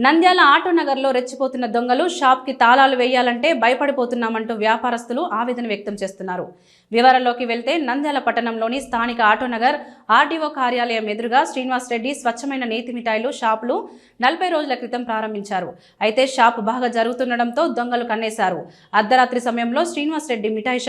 నంద్యాల ఆటోనగర్లో రెచ్చిపోతున్న దొంగలు షాప్కి తాళాలు వేయాలంటే భయపడిపోతున్నామంటూ వ్యాపారస్తులు ఆవేదన వ్యక్తం చేస్తున్నారు. వివరాల్లోకి వెళ్తే నంద్యాల పట్టణంలోని స్థానిక ఆటోనగర్ ఆర్డీఓ కార్యాలయం ఎదురుగా శ్రీనివాస్ రెడ్డి స్వచ్ఛమైన నేతి మిఠాయిలు షాపులు 40 రోజుల క్రితం ప్రారంభించారు. అయితే షాపు బాగా జరుగుతుండడంతో దొంగలు కన్నేశారు. అర్ధరాత్రి సమయంలో శ్రీనివాస్ రెడ్డి మిఠాయి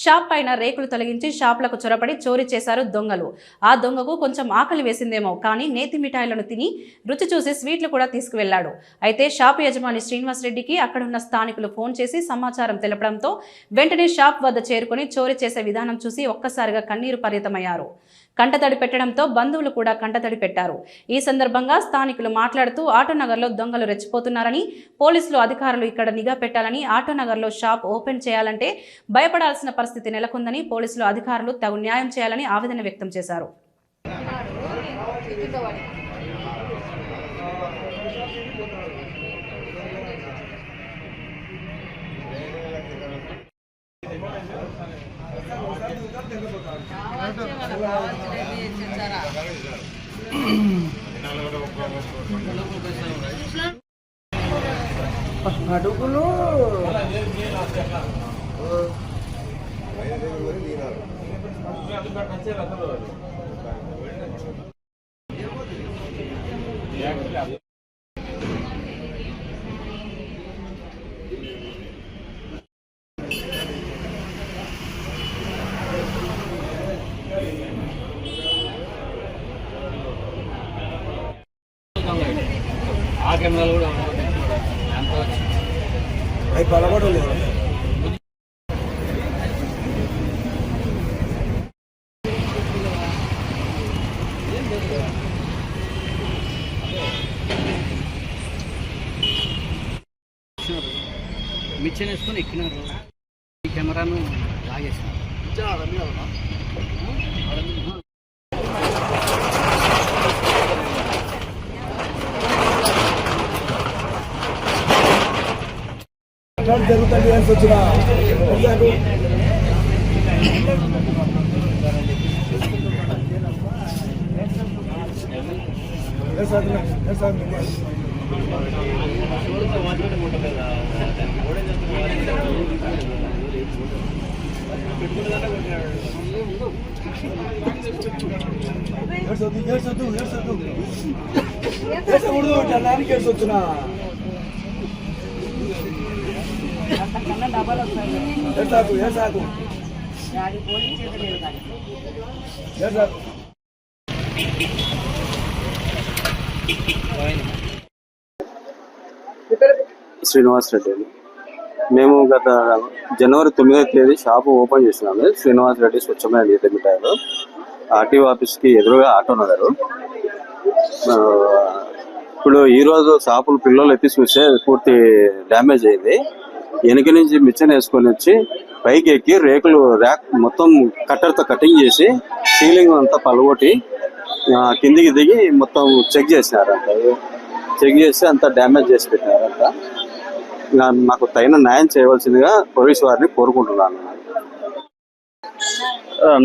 షాప్ పైన రేకులు తొలగించి షాపులకు చొరబడి చోరీ చేశారు దొంగలు. ఆ దొంగకు కొంచెం ఆకలి వేసిందేమో కానీ నేతి మిఠాయిలను తిని రుచి చూసి స్వీట్లు కూడా తీసుకువెళ్లాడు. అయితే షాపు యజమాని శ్రీనివాస్ రెడ్డికి అక్కడున్న స్థానికులు ఫోన్ చేసి సమాచారం తెలపడంతో వెంటనే షాప్ వద్ద చేరుకుని చోరీ చేసే విధానం చూసి ఒక్కసారిగా కన్నీరు పరితమయ్యారు. కంటతడి పెట్టడంతో బంధువులు కూడా కంటతడి పెట్టారు. ఈ సందర్భంగా స్థానికులు మాట్లాడుతూ ఆటోనగర్లో దొంగలు రెచ్చిపోతున్నారని, పోలీసులు అధికారులు ఇక్కడ నిఘా పెట్టాలని, ఆటోనగర్లో షాప్ ఓపెన్ చేయాలంటే భయపడాల్సిన పరిస్థితి నెలకొందని, పోలీసులు అధికారులు తగు న్యాయం చేయాలని ఆవేదన వ్యక్తం చేశారు. అడుగులు ఆ కెమెరాలు కూడా అవి పలబడలేదు. మిక్చర్ వేసుకొని ఎక్కినారు. ఈ కెమెరాను లాగేసినారు. జరుగుతుంది అని వచ్చిన వచ్చిన డబ్బులు వస్తాయి. శ్రీనివాస్ రెడ్డి. మేము గత జనవరి 9వ తేదీ షాపు ఓపెన్ చేసినాము. శ్రీనివాస్ రెడ్డి స్వచ్ఛమైన నేతి మిఠాయిలు ఆర్టీఓ ఆఫీస్కి ఎదురుగా ఆటోనగర్. ఇప్పుడు ఈరోజు షాపులు పిల్లలు ఎత్తి చూస్తే పూర్తి డ్యామేజ్ అయింది. వెనక నుంచి మిచ్చన్ వేసుకొని వచ్చి పైకి ఎక్కి ర్యాక్ మొత్తం కట్టర్తో కటింగ్ చేసి సీలింగ్ అంతా పలగొట్టి కిందికి దిగి మొత్తం చెక్ చేసినారంట. చెక్ చేసి అంతా డ్యామేజ్ చేసి పెట్టినారంట. మాకు తగిన న్యాయం చేయవలసిందిగా పోలీసు వారిని కోరుకుంటున్నాను.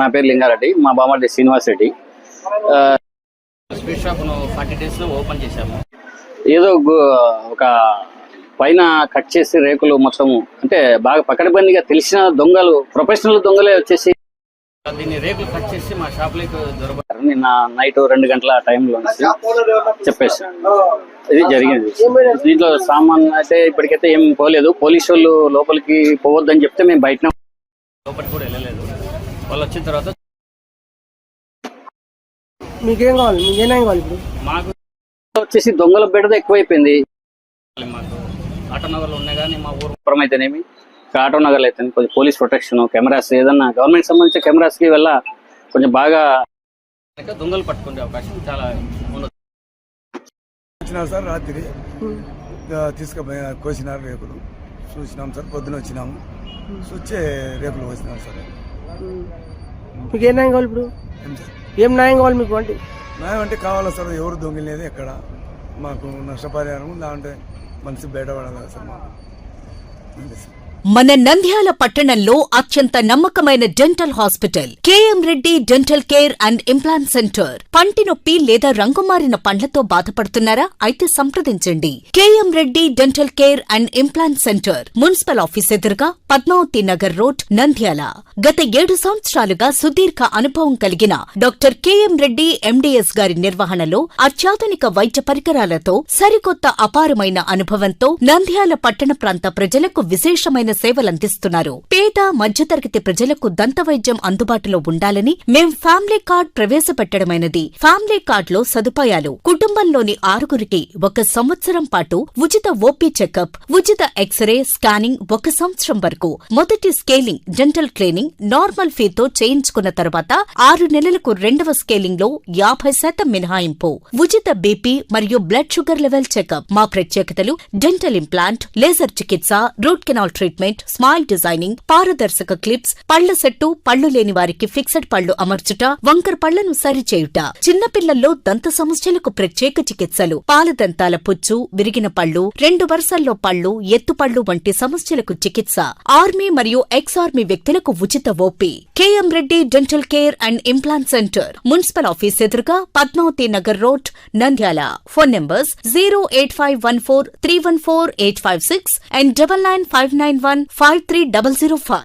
నా పేరు లింగారెడ్డి, మా బామ్మడి శ్రీనివాస్ రెడ్డి. స్వీట్ షాప్ను 40 డేస్లో ఓపెన్ చేశాము. ఏదో ఒక పైన కట్ చేసి రేకులు మొత్తం అంటే బాగా పకడ్బందీగా తెలిసిన దొంగలు, ప్రొఫెషనల్ దొంగలే వచ్చేసి దీన్ని రేకులు కట్ చేసి మా షాప్లోకి దొరకబడ్డారు. నిన్న నైట్ 2 గంటల టైంలో చెప్పేసి ఇది జరిగింది. దీంట్లో సామాన్ అయితే ఇప్పటికైతే ఏం పోలేదు. పోలీసు వాళ్ళు లోపలికి పోవద్దని చెప్తే మేము బయట లోపలికి కూడా వెళ్ళలేదు. వాళ్ళు వచ్చిన తర్వాత మీకేం కావాలి? మీకేం కావాలి? ఇప్పుడు మాకు వచ్చేసి దొంగల బెడద ఎక్కువైపోయింది. మాకు ఆటోనగర్లో ఉన్నాయి కానీ మా ఊరు పురం అయితేనేమి, ఆటోనగర్లో అయితే కొంచెం పోలీస్ ప్రొటెక్షన్, కెమెరాస్ ఏదన్నా గవర్నమెంట్ సంబంధించిన కెమెరాస్కి వల్ల కొంచెం బాగా దొంగలు పట్టుకునే అవకాశం చాలా ఉండదు. వచ్చినాం సార్, రాత్రి తీసుకుపోయి కోసినారు రేకులు. చూసినాం సార్, పొద్దున వచ్చినాము, చూచే రేకులు కోసినాం సార్. మీకు ఏం న్యాయం కావాలి? ఇప్పుడు ఏం న్యాయం కావాలి మీకు? అంటే న్యాయం అంటే కావాలా సార్? ఎవరు దొంగిలేదు ఎక్కడ? మాకు నష్టపరిహారం దాంట్లో మనిషి బయటపడాలి సార్. మాకు అంతే సార్. మన నంద్యాల పట్టణంలో అత్యంత నమ్మకమైన dental hospital KM Reddy dental care and implant centre. పంటి నొప్పి లేదా రంగుమారిన పండ్లతో బాధపడుతున్నారా? అయితే సంప్రదించండి. KM Reddy dental care and implant centre, municipal office ఎదురుగా, పద్మావతి నగర్ రోడ్, నంద్యాల. గత 7 సంవత్సరాలుగా సుదీర్ఘ అనుభవం కలిగిన డాక్టర్ కేఎం రెడ్డి ఎండీఎస్ గారి నిర్వహణలో అత్యాధునిక వైద్య పరికరాలతో, సరికొత్త అపారమైన అనుభవంతో నంద్యాల పట్టణ ప్రాంత ప్రజలకు విశేషమైన సేవలందిస్తున్నారు. పేద మధ్యతరగతి ప్రజలకు దంతవైద్యం అందుబాటులో ఉండాలని మేం ఫ్యామిలీ కార్డ్ ప్రవేశపెట్టడమైనది. ఫ్యామిలీ కార్డ్ లో సదుపాయాలు: కుటుంబంలోని 6గురికి 1 సంవత్సరం పాటు ఉచిత ఓపీ చెకప్, ఉచిత ఎక్స్రే స్కానింగ్ 1 సంవత్సరం వరకు, మొదటి స్కేలింగ్ డెంటల్ క్లీనింగ్ నార్మల్ ఫీతో చేయించుకున్న తర్వాత 6 నెలలకు 2వ స్కేలింగ్ లో 50% మినహాయింపు, ఉచిత బీపీ మరియు బ్లడ్ షుగర్ లెవెల్ చెకప్. మా ప్రత్యేకతలు: డెంటల్ ఇంప్లాంట్, లేజర్ చికిత్స, root canal treatment, smile designing, పారదర్శక క్లిప్స్, పళ్ల సెట్టు, పళ్లు లేని వారికి ఫిక్సెడ్ పళ్లు అమర్చుట, వంకర పళ్లను సరిచేయుట, చిన్నపిల్లల్లో దంత సమస్యలకు ప్రత్యేక చికిత్సలు, పాలదంతాల పుచ్చు, విరిగిన పళ్లు, 2 వరుసల్లో పళ్లు, ఎత్తుపళ్లు వంటి సమస్యలకు చికిత్స, ఆర్మీ మరియు ఎక్స్ ఆర్మీ వ్యక్తులకు ఉచిత OP. KM Reddy dental care and implant centre, municipal office ఎదురుగా, Padmavati Nagar road, Nandyal. Phone numbers 08514314856 and 9959153005.